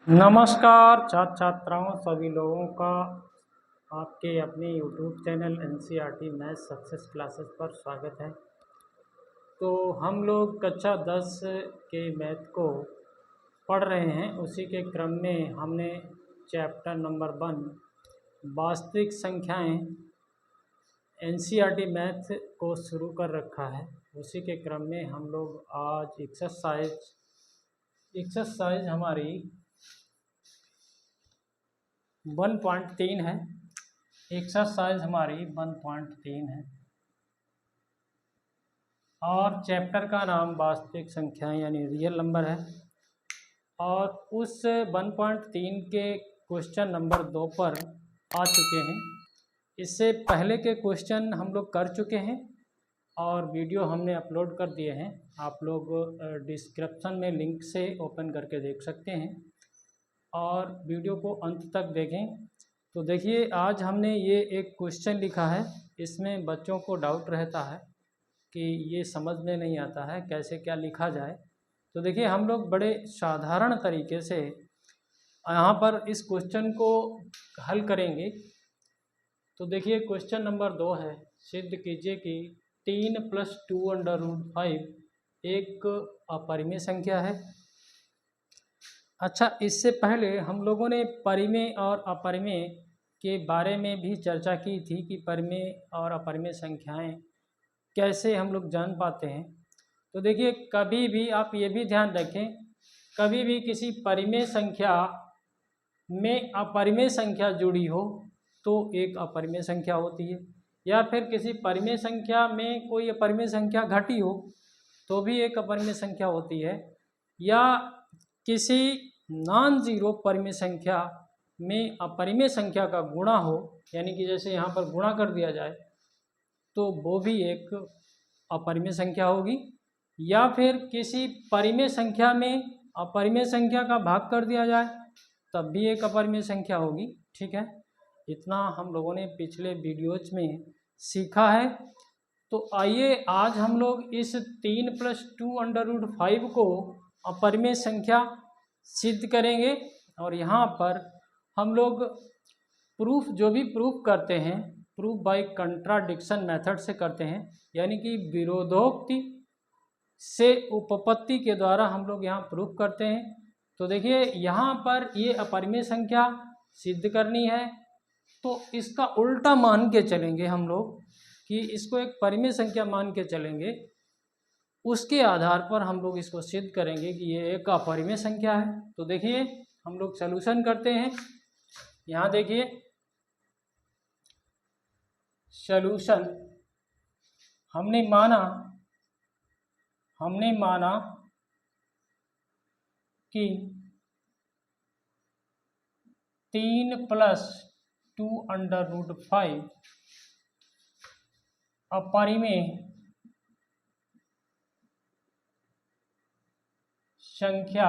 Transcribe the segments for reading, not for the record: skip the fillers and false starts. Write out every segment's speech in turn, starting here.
नमस्कार छात्र छात्राओं सभी लोगों का आपके अपने YouTube channel NCERT math success classes पर स्वागत है। तो हम लोग कक्षा 10 के मैथ को पढ़ रहे हैं। उसी के क्रम में हमने चैप्टर नंबर 1 वास्तविक संख्याएं एनसीईआरटी मैथ को शुरू कर रखा है। उसी के क्रम में हम लोग आज एक्सरसाइज हमारी 1.3 है। एक्सरसाइज हमारी 1.3 है और चैप्टर का नाम वास्तविक संख्याएं यानी रियल नंबर है। और उस 1.3 के क्वेश्चन नंबर 2 पर आ चुके हैं। इससे पहले के क्वेश्चन हम लोग कर चुके हैं और वीडियो हमने अपलोड कर दिए हैं। आप लोग डिस्क्रिप्शन में लिंक से ओपन करके देख सकते हैं और वीडियो को अंत तक देखें। तो देखिए, आज हमने ये एक क्वेश्चन लिखा है। इसमें बच्चों को डाउट रहता है कि ये समझ में नहीं आता है कैसे क्या लिखा जाए। तो देखिए, हम लोग बड़े साधारण तरीके से यहाँ पर इस क्वेश्चन को हल करेंगे। तो देखिए, क्वेश्चन नंबर 2 है, सिद्ध कीजिए कि 3 + 2√5 एक अपरिमेय संख्या है। अच्छा, इससे पहले हम लोगों ने परिमेय और अपरिमेय के बारे में भी चर्चा की थी कि परिमेय और अपरिमेय संख्याएं कैसे हम लोग जान पाते हैं। तो देखिए, कभी भी आप ये भी ध्यान रखें, कभी भी किसी परिमेय संख्या में अपरिमेय संख्या जुड़ी हो तो एक अपरिमेय संख्या होती है, या फिर किसी परिमेय संख्या में कोई अपरिमेय संख्या घटी हो तो भी एक अपरिमेय संख्या होती है, या किसी नॉन जीरो परिमेय संख्या में अपरिमेय संख्या का गुणा हो, यानी कि जैसे यहाँ पर गुणा कर दिया जाए तो वो भी एक अपरिमेय संख्या होगी, या फिर किसी परिमेय संख्या में अपरिमेय संख्या का भाग कर दिया जाए तब भी एक अपरिमेय संख्या होगी। ठीक है, इतना हम लोगों ने पिछले वीडियोज में सीखा है। तो आइए आज हम लोग इस 3 + 2√5 को अपरिमेय संख्या सिद्ध करेंगे। और यहाँ पर हम लोग प्रूफ जो भी प्रूफ करते हैं, प्रूफ बाय कंट्राडिक्शन मेथड से करते हैं, यानी कि विरोधोक्ति से उपपत्ति के द्वारा हम लोग यहाँ प्रूफ करते हैं। तो देखिए, यहाँ पर ये अपरिमेय संख्या सिद्ध करनी है तो इसका उल्टा मान के चलेंगे हम लोग कि इसको एक परिमेय संख्या मान के चलेंगे। उसके आधार पर हम लोग इसको सिद्ध करेंगे कि ये एक अपरिमेय संख्या है। तो देखिए, हम लोग सॉल्यूशन करते हैं। यहाँ देखिए, सॉल्यूशन हमने माना कि 3 + 2√5 अपरिमेय संख्या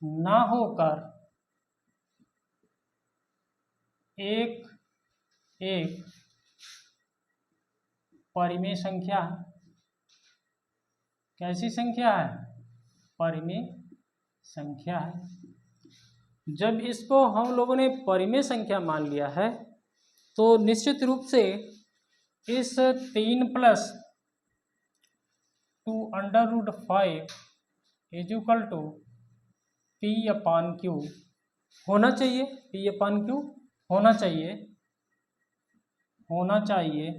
ना होकर एक परिमेय संख्या है। कैसी संख्या है? परिमेय संख्या है। जब इसको हम लोगों ने परिमेय संख्या मान लिया है तो निश्चित रूप से इस 3 + 2√5 = P/Q होना चाहिए। P/Q होना चाहिए।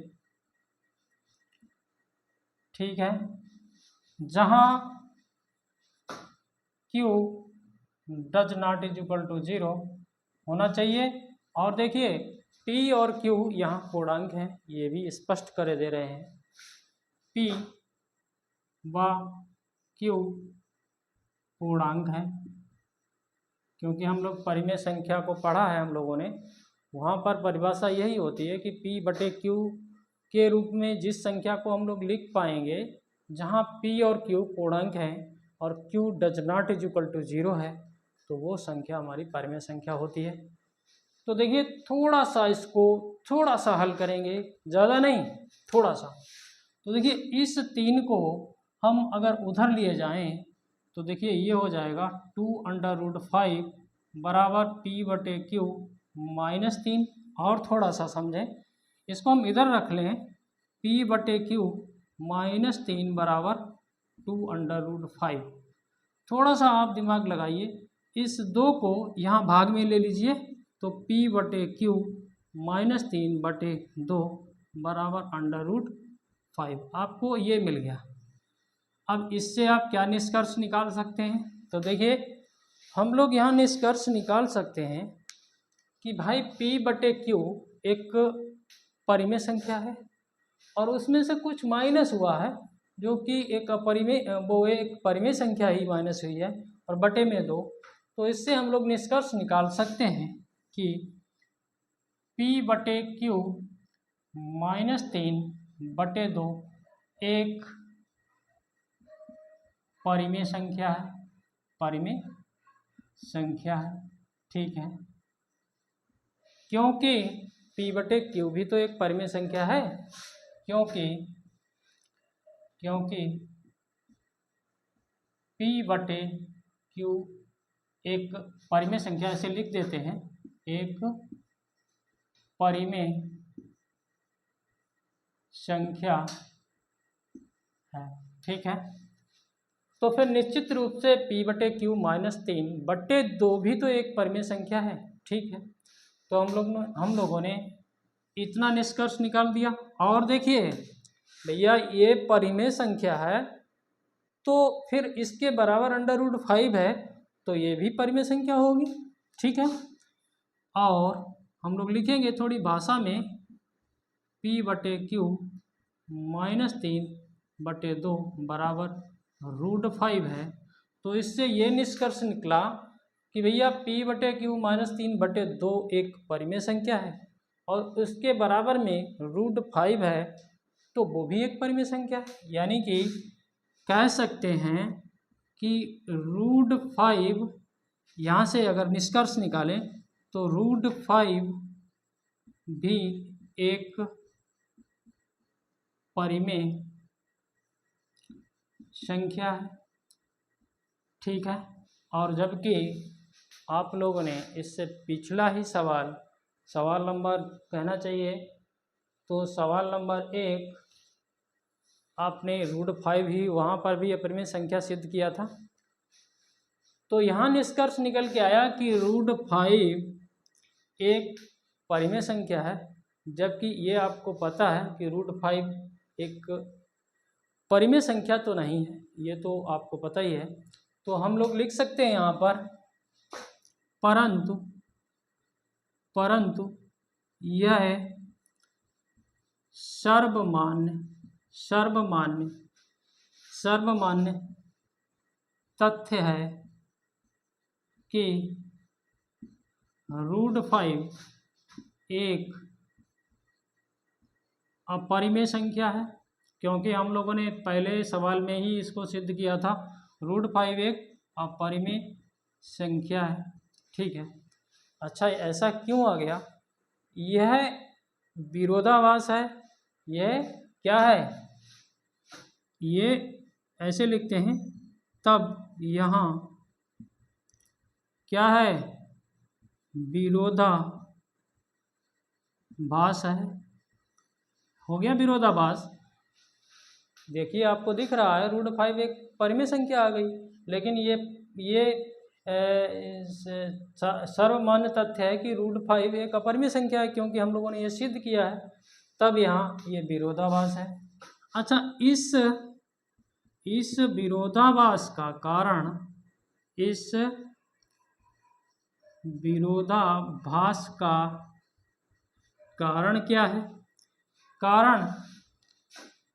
ठीक है, जहाँ Q डज नॉट = 0 होना चाहिए। और देखिए, P और Q यहाँ पूर्णांक हैं, ये भी स्पष्ट कर दे रहे हैं। P व Q पूर्णांक है, क्योंकि हम लोग परिमेय संख्या को पढ़ा है हम लोगों ने, वहाँ पर परिभाषा यही होती है कि P/Q के रूप में जिस संख्या को हम लोग लिख पाएंगे जहाँ P और Q पूर्णांक हैं और Q डज नॉट = 0 है तो वो संख्या हमारी परिमेय संख्या होती है। तो देखिए, थोड़ा सा इसको थोड़ा सा हल करेंगे, ज़्यादा नहीं, थोड़ा सा। तो देखिए, इस 3 को हम अगर उधर लिए जाएं तो देखिए ये हो जाएगा 2√5 बराबर p/q -3। और थोड़ा सा समझें, इसको हम इधर रख लें, p/q -3 बराबर 2√5। थोड़ा सा आप दिमाग लगाइए, इस 2 को यहाँ भाग में ले लीजिए, तो p/q -3/2 बराबर √5 आपको ये मिल गया। अब इससे आप क्या निष्कर्ष निकाल सकते हैं? तो देखिए हम लोग यहाँ निष्कर्ष निकाल सकते हैं कि भाई p/q एक परिमेय संख्या है और उसमें से कुछ माइनस हुआ है, जो कि एक परिमेय संख्या ही माइनस हुई है, और बटे में 2। तो इससे हम लोग निष्कर्ष निकाल सकते हैं कि p/q -3/2 एक परिमेय संख्या है, परिमेय संख्या है। ठीक है, क्योंकि p/q भी तो एक परिमेय संख्या है, क्योंकि p/q एक परिमेय संख्या, ऐसे लिख देते हैं, एक परिमेय संख्या है। ठीक है, तो फिर निश्चित रूप से p/q -3/2 भी तो एक परिमेय संख्या है। ठीक है, तो हम लोगों ने इतना निष्कर्ष निकाल दिया। और देखिए भैया ये परिमेय संख्या है, तो फिर इसके बराबर √5 है, तो ये भी परिमेय संख्या होगी। ठीक है, और हम लोग लिखेंगे थोड़ी भाषा में, p/q -3/2 बराबर √5 है। तो इससे ये निष्कर्ष निकला कि भैया p/q -3/2 एक परिमेय संख्या है और उसके बराबर में √5 है, तो वो भी एक परिमेय संख्या है। यानी कि कह सकते हैं कि √5, यहाँ से अगर निष्कर्ष निकालें तो √5 भी एक परिमेय संख्या है। ठीक है, और जबकि आप लोगों ने इससे पिछला ही सवाल नंबर कहना चाहिए, तो सवाल नंबर 1 आपने √5 ही वहाँ पर भी अपरिमेय संख्या सिद्ध किया था। तो यहाँ निष्कर्ष निकल के आया कि √5 एक परिमेय संख्या है, जबकि ये आपको पता है कि √5 एक परिमेय संख्या तो नहीं है, ये तो आपको पता ही है। तो हम लोग लिख सकते हैं यहाँ पर, परंतु यह सर्वमान्य तथ्य है कि √5 एक अपरिमेय संख्या है, क्योंकि हम लोगों ने पहले सवाल में ही इसको सिद्ध किया था, √5 एक अपरिमेय संख्या है। ठीक है, अच्छा ऐसा क्यों आ गया? यह विरोधाभास है। यह क्या है? ये ऐसे लिखते हैं, तब यहाँ क्या है? विरोधाभास है। हो गया विरोधाभास। देखिए आपको दिख रहा है √5 एक परिमेय संख्या आ गई, लेकिन ये सर्वमान्य तथ्य है कि √5 एक अपरिमेय संख्या है, क्योंकि हम लोगों ने ये सिद्ध किया है, तब यहाँ ये विरोधाभास है। अच्छा, इस विरोधाभास का कारण क्या है?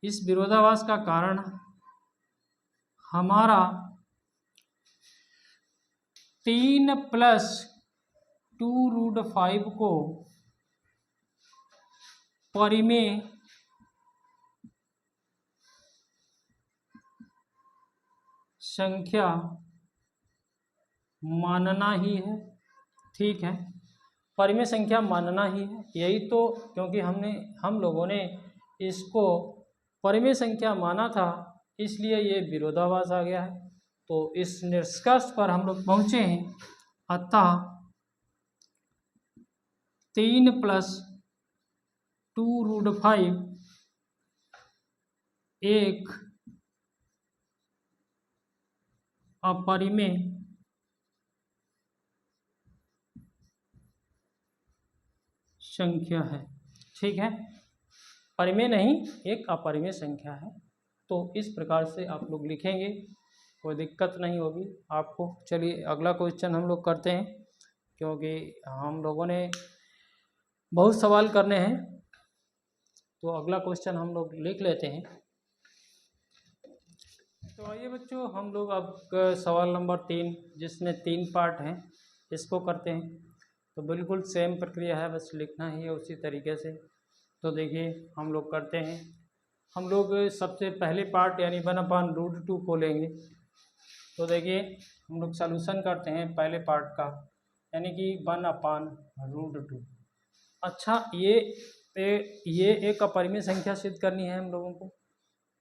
इस विरोधाभास का कारण हमारा 3 + 2√5 को परिमेय संख्या मानना ही है। ठीक है, परिमेय संख्या मानना ही है, यही तो, क्योंकि हम लोगों ने इसको परिमेय संख्या माना था, इसलिए ये विरोधाभास आ गया है। तो इस निष्कर्ष पर हम लोग पहुँचे हैं, अतः 3 + 2√5 एक अपरिमेय संख्या है। ठीक है, परिमेय नहीं, एक अपरिमेय संख्या है। तो इस प्रकार से आप लोग लिखेंगे, कोई दिक्कत नहीं होगी आपको। चलिए अगला क्वेश्चन हम लोग करते हैं, क्योंकि हम लोगों ने बहुत सवाल करने हैं। तो अगला क्वेश्चन हम लोग लिख लेते हैं। तो आइए बच्चों, हम लोग अब सवाल नंबर 3, जिसमें 3 पार्ट हैं, इसको करते हैं। तो बिल्कुल सेम प्रक्रिया है, बस लिखना ही है उसी तरीके से। तो देखिए हम लोग करते हैं। हम लोग सबसे पहले पार्ट यानी 1/√2 को लेंगे। तो देखिए हम लोग सॉल्यूशन करते हैं पहले पार्ट का, यानी कि 1/√2। अच्छा, ये एक अपरिमेय संख्या सिद्ध करनी है हम लोगों को।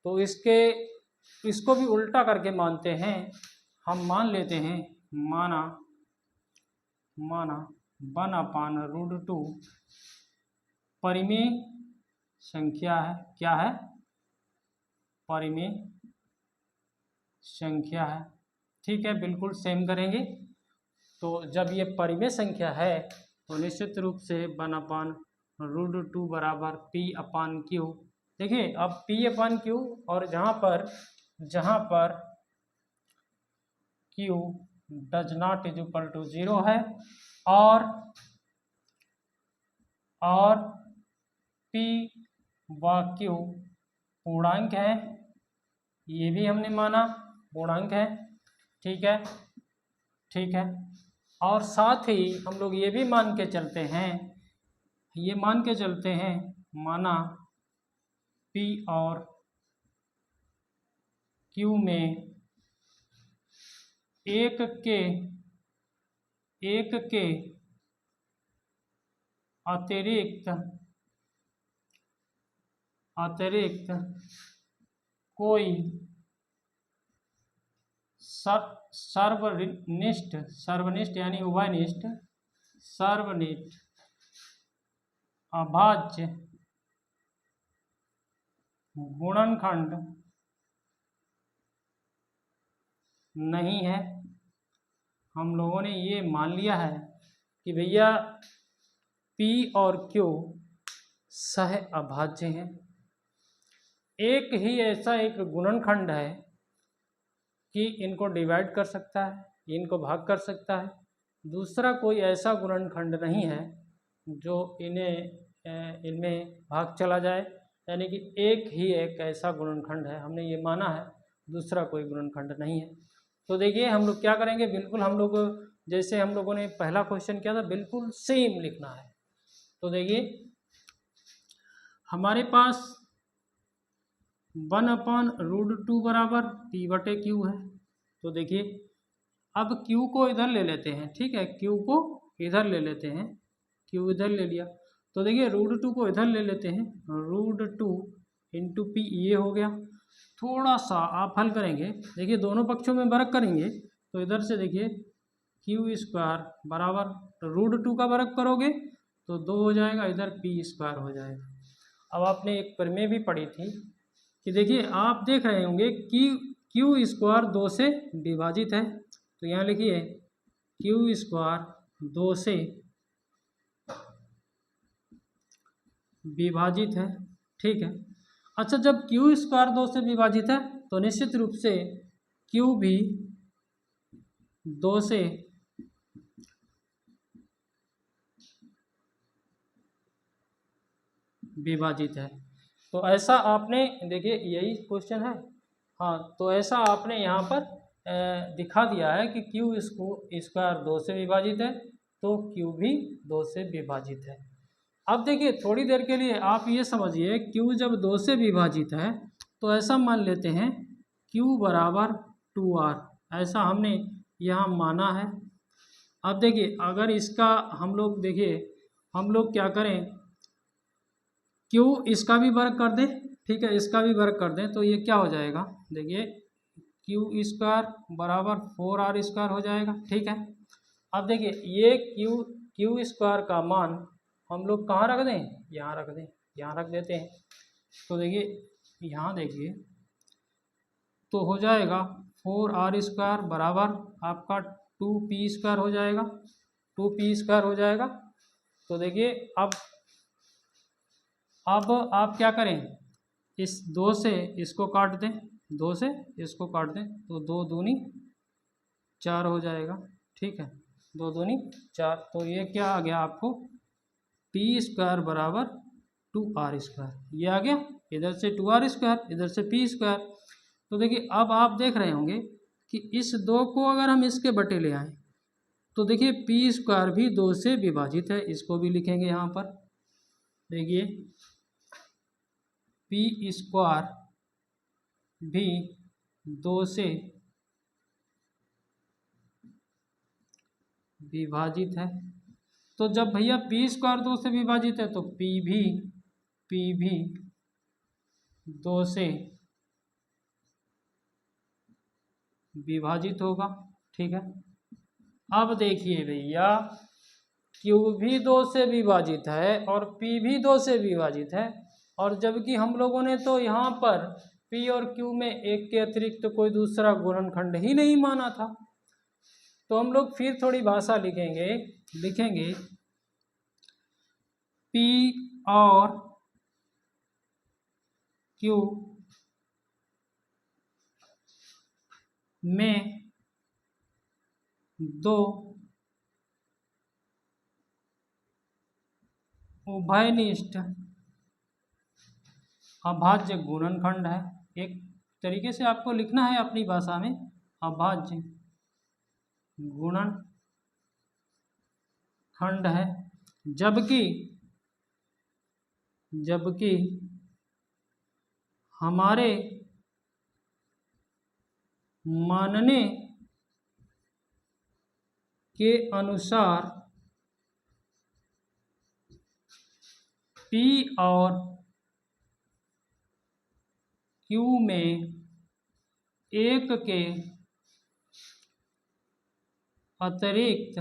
तो इसको भी उल्टा करके मानते हैं। हम मान लेते हैं, माना 1/√2 परिमेय संख्या है। क्या है? परिमेय संख्या है। ठीक है, बिल्कुल सेम करेंगे। तो जब ये परिमेय संख्या है तो निश्चित रूप से 1/√2 बराबर P/Q। देखिए अब P/Q, और जहाँ पर Q does not equal to 0 है, और P व Q पूर्णांक है, ये भी हमने माना पूर्णांक है। ठीक है, ठीक है। और साथ ही हम लोग ये भी मान के चलते हैं, माना P और Q में एक के अतिरिक्त कोई सर्वनिष्ठ यानी उभयनिष्ठ सर्वनिष्ठ अभाज्य गुणनखंड नहीं है। हम लोगों ने ये मान लिया है कि भैया P और Q सह अभाज्य हैं। एक ही ऐसा एक गुणनखंड है कि इनको डिवाइड कर सकता है, इनको भाग कर सकता है। दूसरा कोई ऐसा गुणनखंड नहीं है जो इनमें भाग चला जाए, यानी कि एक ही एक ऐसा गुणनखंड है, हमने ये माना है, दूसरा कोई गुणनखंड नहीं है। तो देखिए हम लोग क्या करेंगे, बिल्कुल हम लोग जैसे हम लोगों ने पहला क्वेश्चन किया था बिल्कुल सेम लिखना है। तो देखिए हमारे पास 1/√2 बराबर P/Q है। तो देखिए अब Q को इधर ले लेते हैं। ठीक है, Q को इधर ले लेते हैं, Q इधर ले लिया। तो देखिए √2 को इधर ले लेते हैं, √2 × P ये हो गया। थोड़ा सा आप हल करेंगे, देखिए दोनों पक्षों में वर्ग करेंगे। तो इधर से देखिए Q² बराबर √2 का वर्ग करोगे तो 2 हो जाएगा, इधर P² हो जाएगा। अब आपने एक प्रमेय भी पढ़ी थी कि देखिए आप देख रहे होंगे कि Q² 2 से विभाजित है। तो यहाँ लिखिए Q² 2 से विभाजित है। ठीक है, अच्छा जब Q² 2 से विभाजित है तो निश्चित रूप से Q भी 2 से विभाजित है। तो ऐसा आपने देखिए यही क्वेश्चन है। हाँ, तो ऐसा आपने यहाँ पर दिखा दिया है कि Q² 2 से विभाजित है, तो Q भी 2 से विभाजित है। अब देखिए थोड़ी देर के लिए आप ये समझिए, Q जब 2 से विभाजित है तो ऐसा मान लेते हैं Q बराबर 2R, ऐसा हमने यहाँ माना है। अब देखिए अगर इसका हम लोग क्या करें, Q इसका भी वर्ग कर दें। ठीक है, इसका भी वर्ग कर दें तो ये क्या हो जाएगा, देखिए क्यू स्क्वायर बराबर 4r² हो जाएगा। ठीक है, अब देखिए ये क्यू स्क्वायर का मान हम लोग कहाँ रख दें, यहाँ रख दें, यहाँ रख देते हैं। तो देखिए यहाँ देखिए तो हो जाएगा 4r² बराबर आपका 2p² हो जाएगा, 2p² हो जाएगा। तो देखिए अब आप क्या करें, इस 2 से इसको काट दें, 2 से इसको काट दें तो 2 दूनी 4 हो जाएगा। ठीक है, 2 दूनी 4, तो ये क्या आ गया आपको p² बराबर 2r², ये आ गया, इधर से 2r², इधर से p²। तो देखिए अब आप देख रहे होंगे कि इस 2 को अगर हम इसके बटे ले आए तो देखिए p² भी 2 से विभाजित है, इसको भी लिखेंगे यहाँ पर। देखिए p² भी 2 से विभाजित है। तो जब भैया p² 2 से विभाजित है तो p भी 2 से विभाजित होगा। ठीक है, अब देखिए भैया Q भी 2 से विभाजित है और P भी 2 से विभाजित है, और जबकि हम लोगों ने तो यहाँ पर P और Q में एक के अतिरिक्त तो कोई दूसरा गुणनखंड ही नहीं माना था। तो हम लोग फिर थोड़ी भाषा लिखेंगे P और Q में 2 उभयनिष्ठ अभाज्य गुणनखंड है। एक तरीके से आपको लिखना है अपनी भाषा में, अभाज्य गुणनखंड है। जबकि हमारे मानने के अनुसार P और Q में एक के अतिरिक्त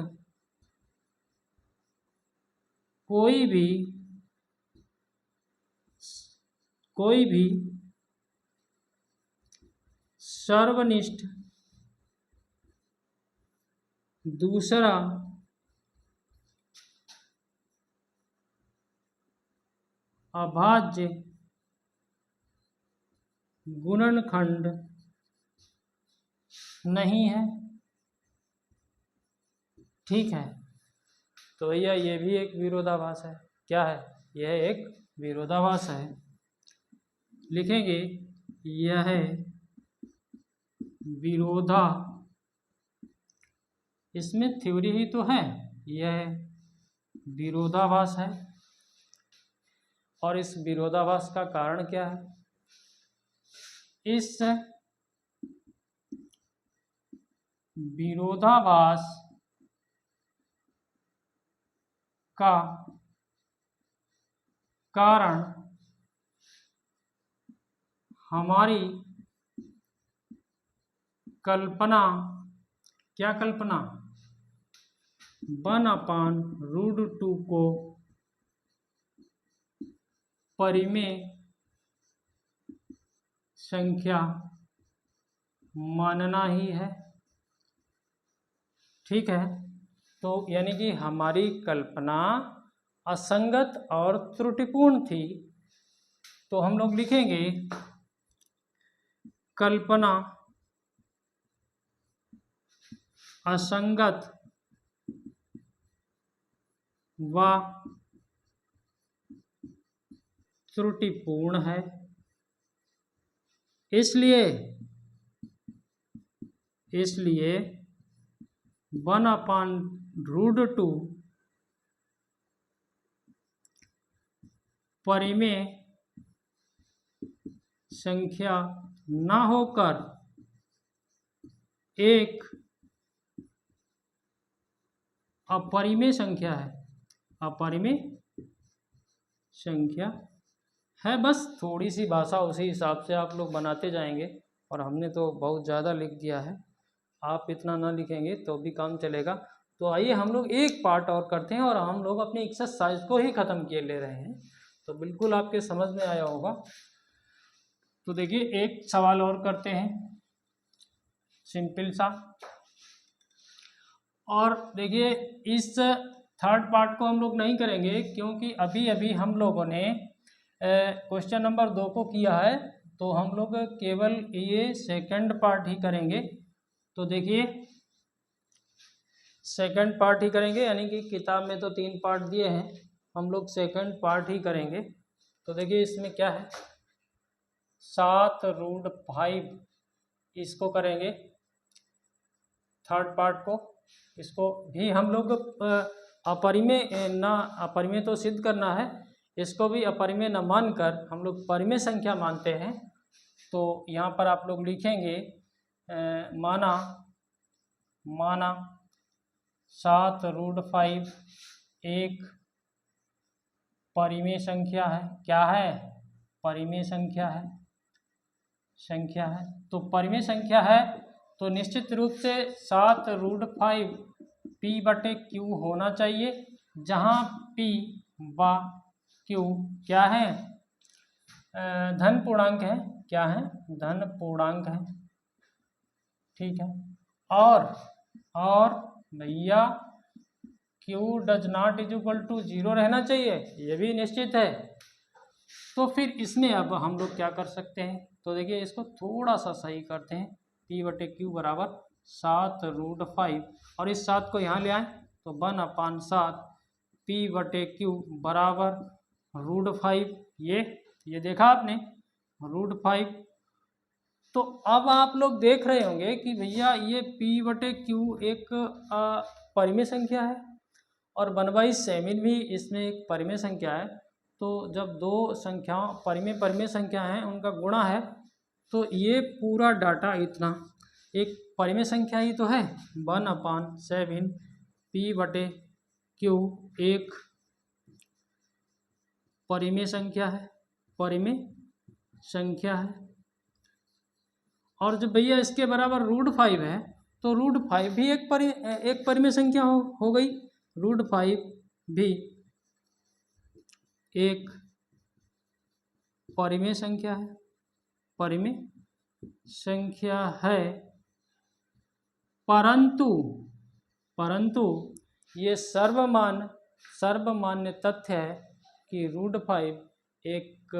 कोई भी सर्वनिष्ठ दूसरा अभाज्य गुणनखंड नहीं है। ठीक है, तो भैया ये भी एक विरोधाभास है। क्या है, यह एक विरोधाभास है। लिखेंगे यह विरोधा, इसमें थ्योरी ही तो है, यह विरोधाभास है। और इस विरोधाभास का कारण क्या है, इस विरोधाभास का कारण हमारी कल्पना, क्या कल्पना, 1/√2 को परिमेय संख्या मानना ही है। ठीक है, तो यानी कि हमारी कल्पना असंगत और त्रुटिपूर्ण थी। तो हम लोग लिखेंगे कल्पना असंगत व त्रुटिपूर्ण है, इसलिए 1/√2 परिमेय संख्या न होकर एक अपरिमेय संख्या है, अपरिमेय संख्या है। बस थोड़ी सी भाषा उसी हिसाब से आप लोग बनाते जाएंगे। और हमने तो बहुत ज़्यादा लिख दिया है, आप इतना ना लिखेंगे तो भी काम चलेगा। तो आइए हम लोग एक पार्ट और करते हैं और हम लोग अपनी एक्सरसाइज को ही ख़त्म किए ले रहे हैं, तो बिल्कुल आपके समझ में आया होगा। तो देखिए एक सवाल और करते हैं सिंपल सा। और देखिए इस थर्ड पार्ट को हम लोग नहीं करेंगे क्योंकि अभी अभी हम लोगों ने क्वेश्चन नंबर 2 को किया है, तो हम लोग केवल ये सेकंड पार्ट ही करेंगे। तो देखिए सेकंड पार्ट ही करेंगे, यानी कि किताब में तो 3 पार्ट दिए हैं, हम लोग सेकंड पार्ट ही करेंगे। तो देखिए इसमें क्या है, 7√5 इसको करेंगे थर्ड पार्ट को। इसको भी हम लोग अपरिमेय ना, अपरिमेय तो सिद्ध करना है, इसको भी अपरिमेय न मानकर हम लोग परिमेय संख्या मानते हैं। तो यहाँ पर आप लोग लिखेंगे माना 7√5 एक परिमेय संख्या है। क्या है? परिमेय संख्या है, तो परिमेय संख्या है तो निश्चित रूप से 7√5 p/q होना चाहिए, जहाँ p व q क्या है? धन पूर्णांक है। क्या है? धन पूर्णांक है। ठीक है। और भैया q does not equal to 0 रहना चाहिए, ये भी निश्चित है। तो फिर इसमें अब हम लोग क्या कर सकते हैं, तो देखिए इसको थोड़ा सा सही करते हैं। p/q बराबर 7√5 और इस 7 को यहाँ ले आए तो 1/7 p/q बराबर √5। ये देखा आपने √5। तो अब आप लोग देख रहे होंगे कि भैया ये p/q एक परिमेय संख्या है और 1/7 भी इसमें एक परिमेय संख्या है। तो जब दो संख्याओं परिमेय संख्या हैं उनका गुणा है, तो ये पूरा डाटा इतना एक परिमेय संख्या ही तो है। 1/7 p/q एक परिमेय संख्या है। और जब भैया इसके बराबर √5 है तो √5 भी एक परिमेय संख्या हो गई। √5 भी एक परिमेय संख्या है, परंतु ये सर्वमान्य तथ्य है कि √5 एक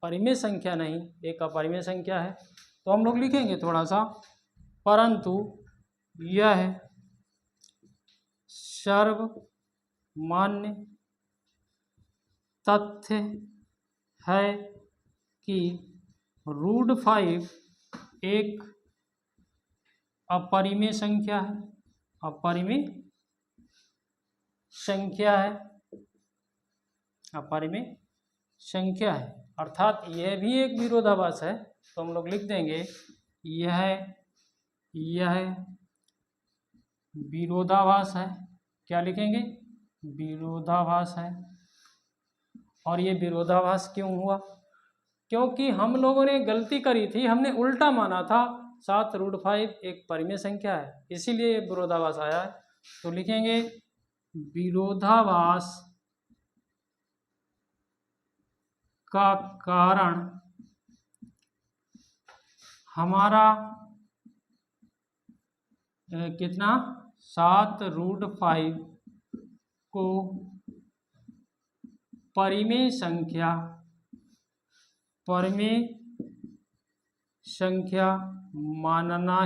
परिमेय संख्या नहीं, एक अपरिमेय संख्या है। तो हम लोग लिखेंगे थोड़ा सा, परंतु यह सर्वमान्य तथ्य है कि √5 एक अपरिमेय संख्या है, अर्थात यह भी एक विरोधाभास है। तो हम लोग लिख देंगे यह विरोधाभास है। क्या लिखेंगे? विरोधाभास है। और ये विरोधाभास क्यों हुआ? क्योंकि हम लोगों ने गलती करी थी, हमने उल्टा माना था 7√5 एक परिमेय संख्या है, इसीलिए ये विरोधाभास आया है। तो लिखेंगे विरोधाभास का कारण हमारा कितना 7√5 को परिमेय संख्या मानना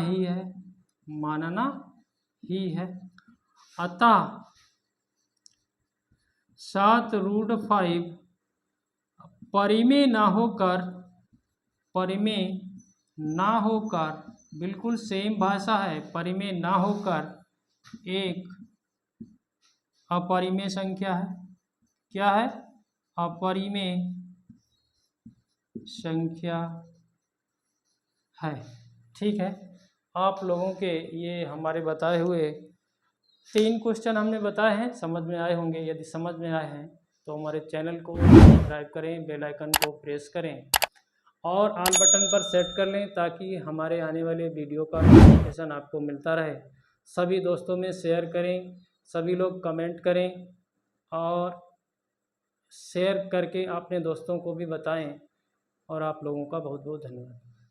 ही है। अतः 7√5 परिमेय ना होकर बिल्कुल सेम भाषा है, परिमेय ना होकर एक अपरिमेय संख्या है। क्या है? अपरिमेय संख्या है। ठीक है। आप लोगों के ये हमारे बताए हुए 3 क्वेश्चन हमने बताए हैं, समझ में आए होंगे। यदि समझ में आए हैं तो हमारे चैनल को सब्सक्राइब करें, बेल आइकन को प्रेस करें और ऑल बटन पर सेट कर लें ताकि हमारे आने वाले वीडियो का नोटिफिकेशन आपको मिलता रहे। सभी दोस्तों में शेयर करें, सभी लोग कमेंट करें और शेयर करके अपने दोस्तों को भी बताएं। और आप लोगों का बहुत बहुत धन्यवाद।